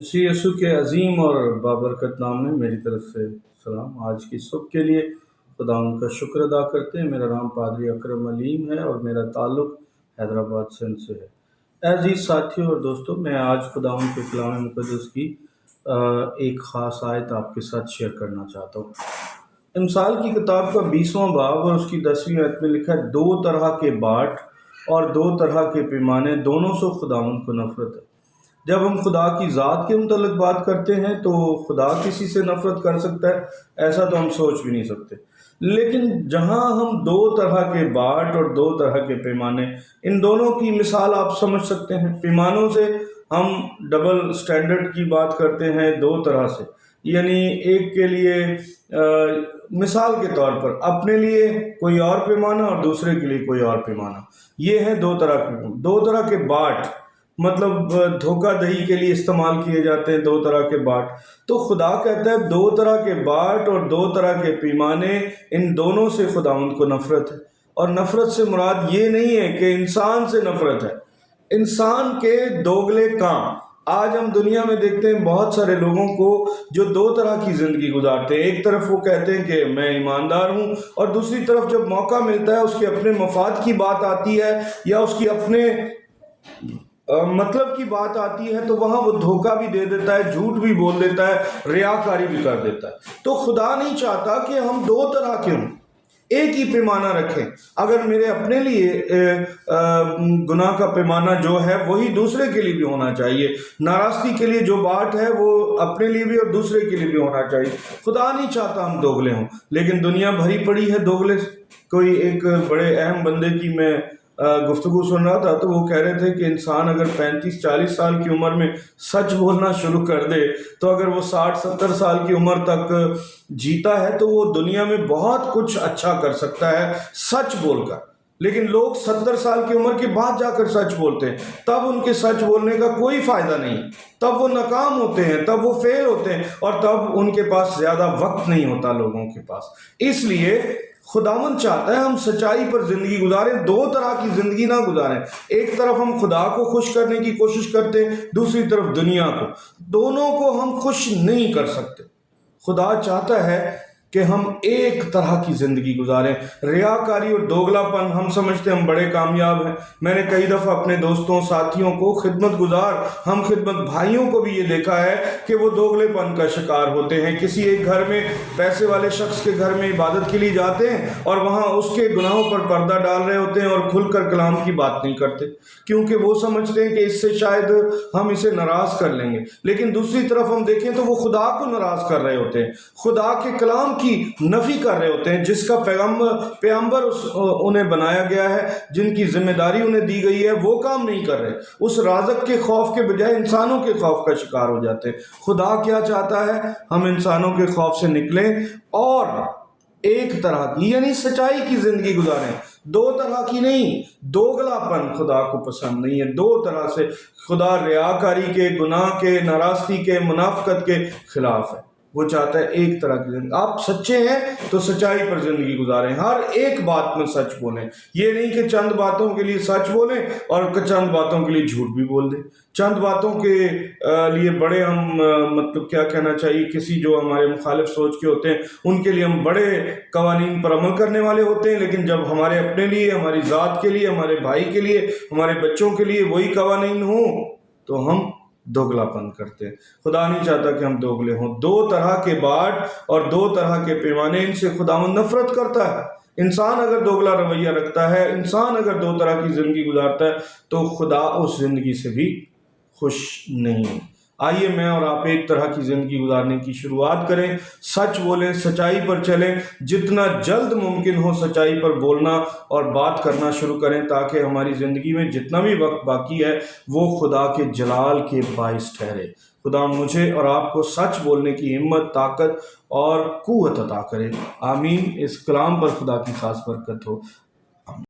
सी यसु के अजीम और बाबरकत नाम में मेरी तरफ से सलाम। आज की सुबह के लिए खुदा उनका शुक्र अदा करते हैं। मेरा नाम पादरी अकरम अलीम है और मेरा ताल्लुक़ हैदराबाद सिंध से है। अजीज़ साथियों और दोस्तों, मैं आज खुदा उनके कलाम मुक़द्दस की एक ख़ास आयत आपके साथ शेयर करना चाहता हूँ। इमसाल की किताब का 20वां बाब और उसकी 10वीं आयत में लिखा है, 2 तरह के बाट और 2 तरह के पैमाने, दोनों से खुदावंद को नफ़रत है। जब हम खुदा की ज़ात के मुतल्लिक़ बात करते हैं तो खुदा किसी से नफ़रत कर सकता है, ऐसा तो हम सोच भी नहीं सकते। लेकिन जहाँ हम 2 तरह के बाट और 2 तरह के पैमाने, इन दोनों की मिसाल आप समझ सकते हैं। पैमानों से हम डबल स्टैंडर्ड की बात करते हैं 2 तरह से, यानी एक के लिए मिसाल के तौर पर अपने लिए कोई और पैमाना और दूसरे के लिए कोई और पैमाना। ये है 2 तरह के बाट, मतलब धोखाधड़ी के लिए इस्तेमाल किए जाते हैं 2 तरह के बाट। तो खुदा कहता है 2 तरह के बाट और 2 तरह के पैमाने, इन दोनों से खुदावंद को नफ़रत है। और नफ़रत से मुराद ये नहीं है कि इंसान से नफ़रत है, इंसान के दोगले काम। आज हम दुनिया में देखते हैं बहुत सारे लोगों को जो 2 तरह की ज़िंदगी गुजारते हैं। एक तरफ वो कहते हैं कि मैं ईमानदार हूँ, और दूसरी तरफ जब मौका मिलता है, उसके अपने मफाद की बात आती है या उसकी अपने मतलब की बात आती है, तो वहाँ वो धोखा भी दे देता है, झूठ भी बोल देता है, रियाकारी भी कर देता है। तो खुदा नहीं चाहता कि हम 2 तरह के हों, एक ही पैमाना रखें। अगर मेरे अपने लिए गुनाह का पैमाना जो है वही दूसरे के लिए भी होना चाहिए। नाराज़गी के लिए जो बाट है वो अपने लिए भी और दूसरे के लिए भी होना चाहिए। खुदा नहीं चाहता हम दोगले हों, लेकिन दुनिया भरी पड़ी है दोगले। कोई एक बड़े अहम बंदे की मैं गुफ्तगू सुन रहा था, तो वो कह रहे थे कि इंसान अगर 35-40 साल की उम्र में सच बोलना शुरू कर दे, तो अगर वो 60-70 साल की उम्र तक जीता है तो वो दुनिया में बहुत कुछ अच्छा कर सकता है सच बोलकर। लेकिन लोग 70 साल की उम्र के बाद जाकर सच बोलते हैं, तब उनके सच बोलने का कोई फ़ायदा नहीं, तब वो नाकाम होते हैं, तब वो फेल होते हैं, और तब उनके पास ज़्यादा वक्त नहीं होता लोगों के पास। इसलिए खुदावंद चाहता है हम सच्चाई पर ज़िंदगी गुजारें, 2 तरह की ज़िंदगी ना गुजारें। एक तरफ हम खुदा को खुश करने की कोशिश करते हैं, दूसरी तरफ दुनिया को। दोनों को हम खुश नहीं कर सकते। खुदा चाहता है कि हम एक तरह की ज़िंदगी गुजारें। रियाकारी और दोगलापन, हम समझते हम बड़े कामयाब हैं। मैंने कई दफ़ा अपने दोस्तों, साथियों को, खिदमत गुजार, हम खिदमत भाइयों को भी ये देखा है कि वो दोगलेपन का शिकार होते हैं। किसी एक घर में, पैसे वाले शख्स के घर में इबादत के लिए जाते हैं और वहाँ उसके गुनाहों पर पर्दा डाल रहे होते हैं और खुलकर कलाम की बात नहीं करते, क्योंकि वो समझते हैं कि इससे शायद हम इसे नाराज़ कर लेंगे। लेकिन दूसरी तरफ हम देखें तो वो खुदा को नाराज़ कर रहे होते हैं, खुदा के कलाम की नफी कर रहे होते हैं, जिसका पैगंबर उन्हें बनाया गया है, जिनकी जिम्मेदारी उन्हें दी गई है, वो काम नहीं कर रहे। उस राज़क के खौफ के बजाय इंसानों के खौफ का शिकार हो जाते हैं। खुदा क्या चाहता है? हम इंसानों के खौफ से निकलें और एक तरह की, यानी सच्चाई की जिंदगी गुजारें। 2 तरह की नहीं। दोगलापन खुदा को पसंद नहीं है। 2 तरह से खुदा रियाकारी के, गुनाह के, नाराज़गी के, मुनाफकत के खिलाफ है। वो चाहता है एक तरह की जिंदगी। आप सच्चे हैं तो सच्चाई पर जिंदगी गुजारें, हर एक बात में सच बोलें। ये नहीं कि चंद बातों के लिए सच बोलें और चंद बातों के लिए झूठ भी बोल दें। चंद बातों के लिए बड़े हम मतलब क्या कहना चाहिए, किसी जो हमारे मुखालिफ सोच के होते हैं उनके लिए हम बड़े कवानीन पर अमल करने वाले होते हैं, लेकिन जब हमारे अपने लिए, हमारी ज़ात के लिए, हमारे भाई के लिए, हमारे बच्चों के लिए वही कवानीन हों तो हम दोगलापन करते हैं। खुदा नहीं चाहता कि हम दोगले हों। 2 तरह के बाट और 2 तरह के पैमाने, इनसे खुदावंद नफरत करता है। इंसान अगर दोगला रवैया रखता है, इंसान अगर 2 तरह की ज़िंदगी गुजारता है, तो खुदा उस ज़िंदगी से भी खुश नहीं है। आइए मैं और आप एक तरह की ज़िंदगी गुजारने की शुरुआत करें। सच बोलें, सच्चाई पर चलें। जितना जल्द मुमकिन हो सच्चाई पर बोलना और बात करना शुरू करें, ताकि हमारी ज़िंदगी में जितना भी वक्त बाकी है वो खुदा के जलाल के बाइस ठहरे। खुदा मुझे और आपको सच बोलने की हिम्मत, ताकत और कुव्वत अता करे। आमीन। इस कलाम पर खुदा की खास बरकत हो।